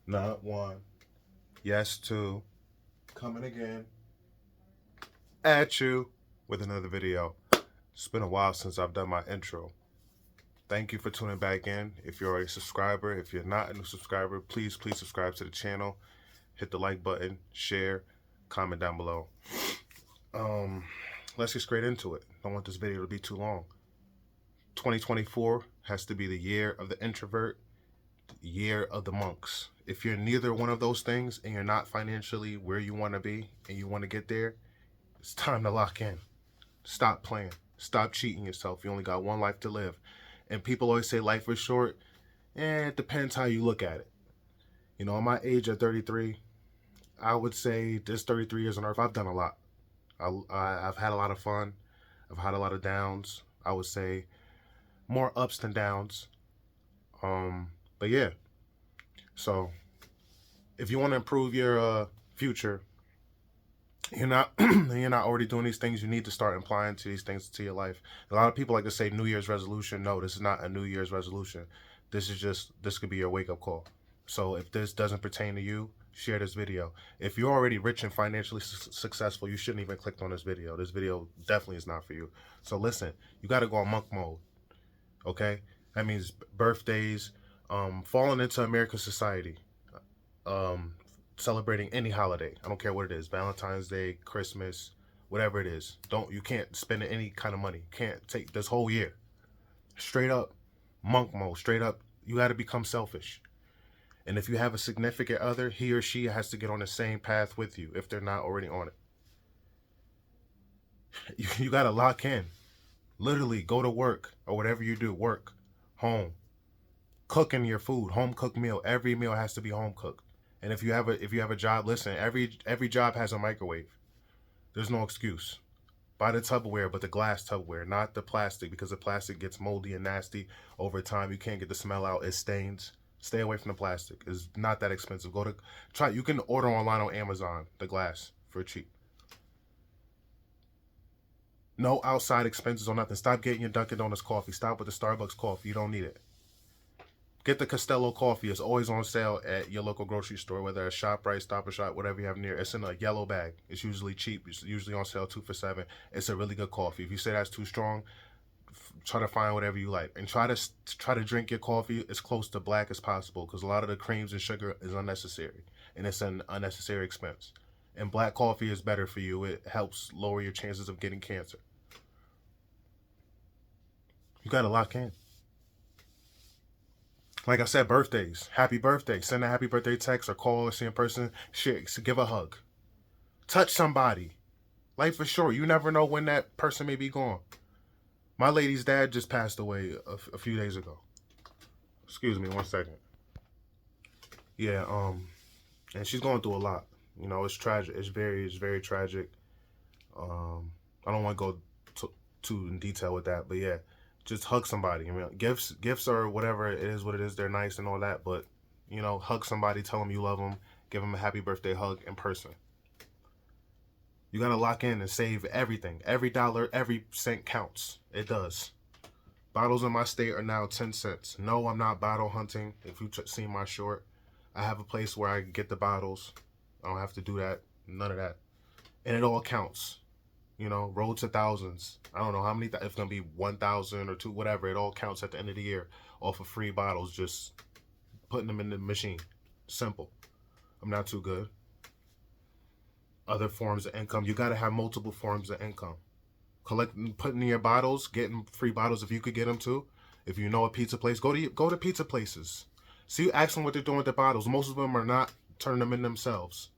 Not one. Yes, two. Coming again at you with another video. It's been a while since I've done my intro. Thank you for tuning back in. If you're already a subscriber, if you're not a new subscriber, please subscribe to the channel. Hit the like button, share, comment down below. Um, let's get straight into it. Don't want this video to be too long. 2024 has to be the year of the introvert, the year of the monks. If you're neither one of those things and you're not financially where you want to be and you want to get there, it's time to lock in. Stop playing. Stop cheating yourself. You only got one life to live. And people always say life is short. It depends how you look at it. You know, at my age at 33, I would say this 33 years on earth, I've done a lot. I've had a lot of fun. I've had a lot of downs. I would say more ups than downs. But yeah. So if you want to improve your future, you're not already doing these things, you need to start applying to these things to your life. A lot of people like to say New Year's resolution. No, this is not a New Year's resolution. This could be your wake-up call. So if this doesn't pertain to you, share this video. If you're already rich and financially successful, you shouldn't even click on this video. This video definitely is not for you. So listen, you got to go on monk mode. Okay, that means birthdays, falling into American society, celebrating any holiday. I don't care what it is, Valentine's Day, Christmas, whatever it is. You can't spend any kind of money. You can't take this whole year. Straight up monk mode, straight up, you got to become selfish. And if you have a significant other, he or she has to get on the same path with you if they're not already on it. You got to lock in. Literally go to work or whatever you do, work, home, cooking your food, home cooked meal. Every meal has to be home cooked. And if you have a job, listen, every job has a microwave. There's no excuse. Buy the Tupperware, but the glass Tupperware, not the plastic, because the plastic gets moldy and nasty over time. You can't get the smell out. It stains. Stay away from the plastic. It's not that expensive. You can order online on Amazon, the glass, for cheap. No outside expenses or nothing. Stop getting your Dunkin' Donuts coffee. Stop with the Starbucks coffee. You don't need it. Get the Costello coffee. It's always on sale at your local grocery store, whether it's ShopRite, Stop and Shop, whatever you have near. It's in a yellow bag. It's usually cheap. It's usually on sale 2 for $7. It's a really good coffee. If you say that's too strong, try to find whatever you like. And try to drink your coffee as close to black as possible, because a lot of the creams and sugar is unnecessary. And it's an unnecessary expense. And black coffee is better for you. It helps lower your chances of getting cancer. You got to lock in. Like I said, birthdays. Happy birthday. Send a happy birthday text or call or see in person. Shit, give a hug. Touch somebody. Life is short. You never know when that person may be gone. My lady's dad just passed away a few days ago. Excuse me, 1 second. Yeah, and she's going through a lot. You know, it's tragic. It's very tragic. I don't want to go too in detail with that, but yeah, just hug somebody. I mean, gifts are whatever it is, what it is. They're nice and all that, but you know, hug somebody, tell them you love them, give them a happy birthday hug in person. You gotta lock in and save everything. Every dollar, every cent counts. It does. Bottles in my state are now 10 cents. No, I'm not bottle hunting. If you've seen my short, I have a place where I can get the bottles. I don't have to do that. None of that. And it all counts. You know, road to thousands. I don't know how many, if it's going to be 1,000 or 2, whatever. It all counts at the end of the year off of free bottles, just putting them in the machine. Simple. I'm not too good. Other forms of income. You got to have multiple forms of income. Putting in your bottles, getting free bottles if you could get them too. If you know a pizza place, go to pizza places. See, ask them what they're doing with the bottles. Most of them are not turning them in themselves.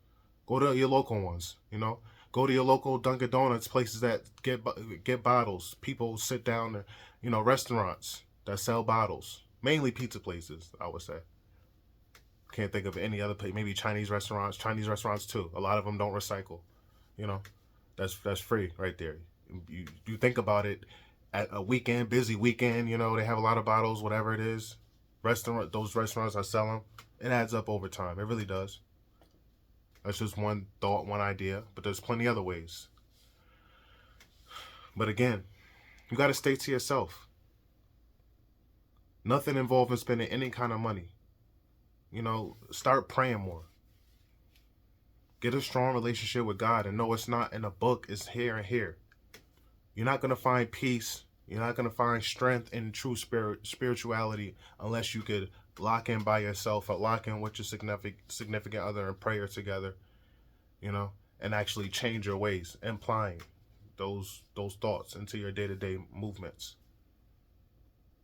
Go to your local ones, you know. Go to your local Dunkin' Donuts, places that get bottles. People sit down there, you know, restaurants that sell bottles. Mainly pizza places, I would say. Can't think of any other place. Maybe Chinese restaurants too. A lot of them don't recycle. You know, that's free right there. You think about it, at a weekend, busy weekend, you know, they have a lot of bottles, whatever it is. Those restaurants that sell them, it adds up over time. It really does. That's just one thought, one idea, but there's plenty other ways. But again, you got to stay to yourself. Nothing involving spending any kind of money. You know, start praying more. Get a strong relationship with God and know it's not in a book, it's here and here. You're not going to find peace. You're not going to find strength in true spirituality unless you could lock in by yourself or lock in with your significant other and prayer together, you know, and actually change your ways, implying those thoughts into your day-to-day movements.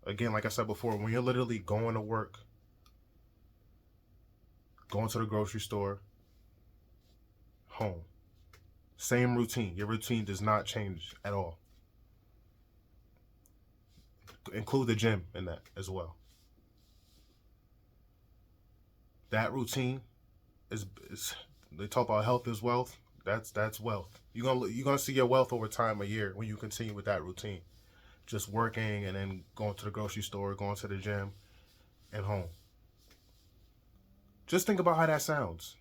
Again, like I said before, when you're literally going to work, going to the grocery store, home, same routine. Your routine does not change at all. Include the gym in that as well. That routine is they talk about health is wealth. That's wealth. You're gonna see your wealth over time a year when you continue with that routine. Just working and then going to the grocery store, going to the gym, and home. Just think about how that sounds.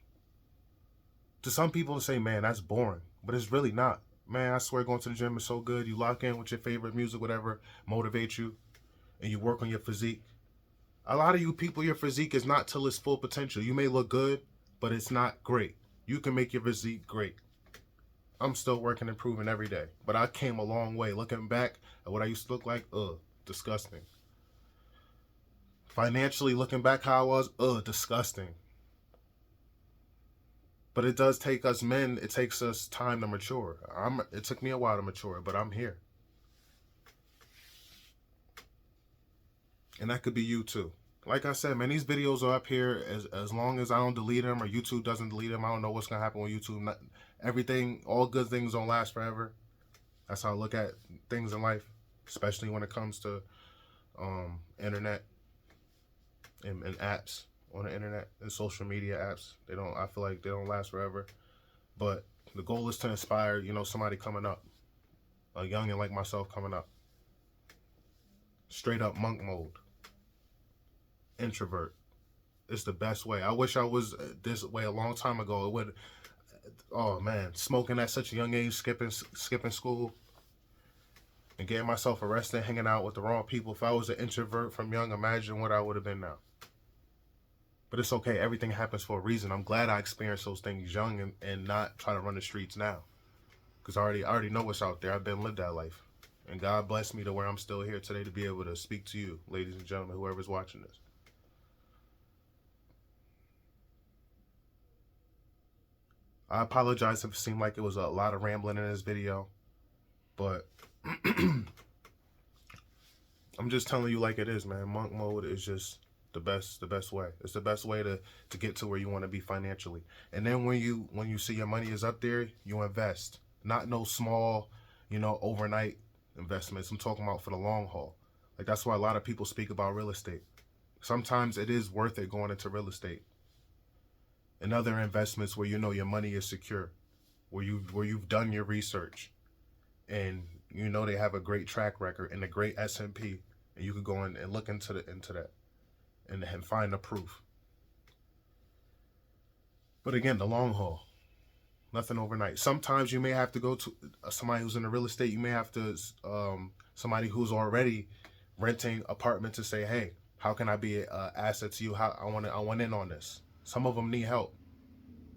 To some people say, man, that's boring. But it's really not. Man, I swear going to the gym is so good. You lock in with your favorite music, whatever, motivates you, and you work on your physique. A lot of you people, your physique is not till its full potential. You may look good, but it's not great. You can make your physique great. I'm still working and improving every day. But I came a long way. Looking back at what I used to look like, disgusting. Financially, looking back how I was, disgusting. But it does take us men, it takes us time to mature. It took me a while to mature, but I'm here. And that could be you too. Like I said, man, these videos are up here as long as I don't delete them or YouTube doesn't delete them. I don't know what's going to happen with YouTube. Everything, all good things don't last forever. That's how I look at things in life, especially when it comes to internet and apps on the internet and social media apps. I feel like they don't last forever. But the goal is to inspire, somebody coming up, a youngin' like myself coming up. Straight up monk mode. Introvert. It's the best way. I wish I was this way a long time ago. It would. Oh man, smoking at such a young age, skipping school, and getting myself arrested, hanging out with the wrong people. If I was an introvert from young, imagine what I would have been now. But it's okay. Everything happens for a reason. I'm glad I experienced those things young and not try to run the streets now, because I already know what's out there. I've been lived that life, and God bless me to where I'm still here today to be able to speak to you, ladies and gentlemen, whoever's watching this. I apologize if it seemed like it was a lot of rambling in this video, but I'm just telling you like it is, man. Monk mode is just the best way. It's the best way to get to where you want to be financially. And then when you see your money is up there, you invest. Not no small, overnight investments. I'm talking about for the long haul. Like that's why a lot of people speak about real estate. Sometimes it is worth it going into real estate. And other investments where your money is secure, where you've done your research, and they have a great track record and a great S&P, and you could go in and look into that and find the proof. But again, the long haul, nothing overnight. Sometimes you may have to go to somebody who's in the real estate. You may have to somebody who's already renting apartments to say, hey, how can I be an asset to you? How I want in on this. Some of them need help.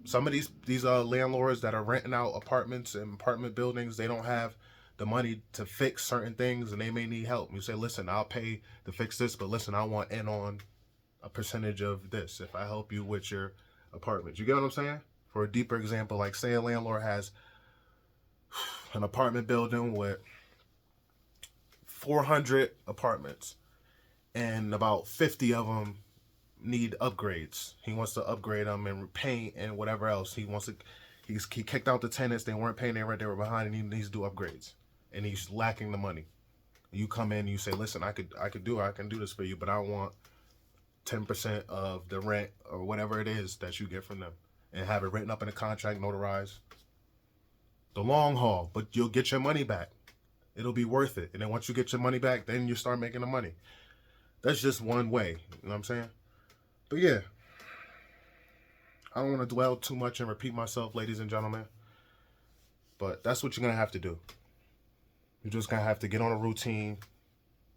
Some of these landlords that are renting out apartments and apartment buildings, they don't have the money to fix certain things, and they may need help. You say, listen, I'll pay to fix this, but listen, I want in on a percentage of this if I help you with your apartment. You get what I'm saying? For a deeper example, like say a landlord has an apartment building with 400 apartments, and about 50 of them need upgrades. He wants to upgrade them and paint and whatever else. He kicked out the tenants. They weren't paying their rent. They were behind, and he needs to do upgrades. And he's lacking the money. You come in and you say, listen, I can do this for you, but I want 10% of the rent or whatever it is that you get from them, and have it written up in a contract, notarized. The long haul, but you'll get your money back. It'll be worth it. And then once you get your money back, then you start making the money. That's just one way. You know what I'm saying? But yeah, I don't want to dwell too much and repeat myself, ladies and gentlemen. But that's what you're going to have to do. You're just going to have to get on a routine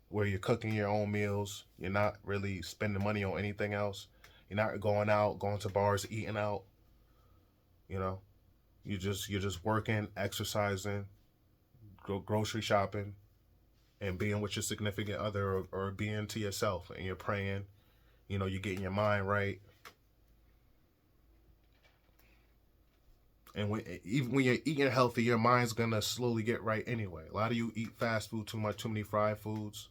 where you're cooking your own meals. You're not really spending money on anything else. You're not going out, going to bars, eating out. You know, you're just working, exercising, grocery shopping, and being with your significant other, or being to yourself, and you're praying. You know, you're getting your mind right. And even when you're eating healthy, your mind's gonna slowly get right anyway. A lot of you eat fast food too much, too many fried foods,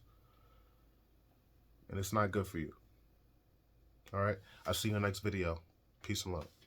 and it's not good for you. All right, I'll see you in the next video. Peace and love.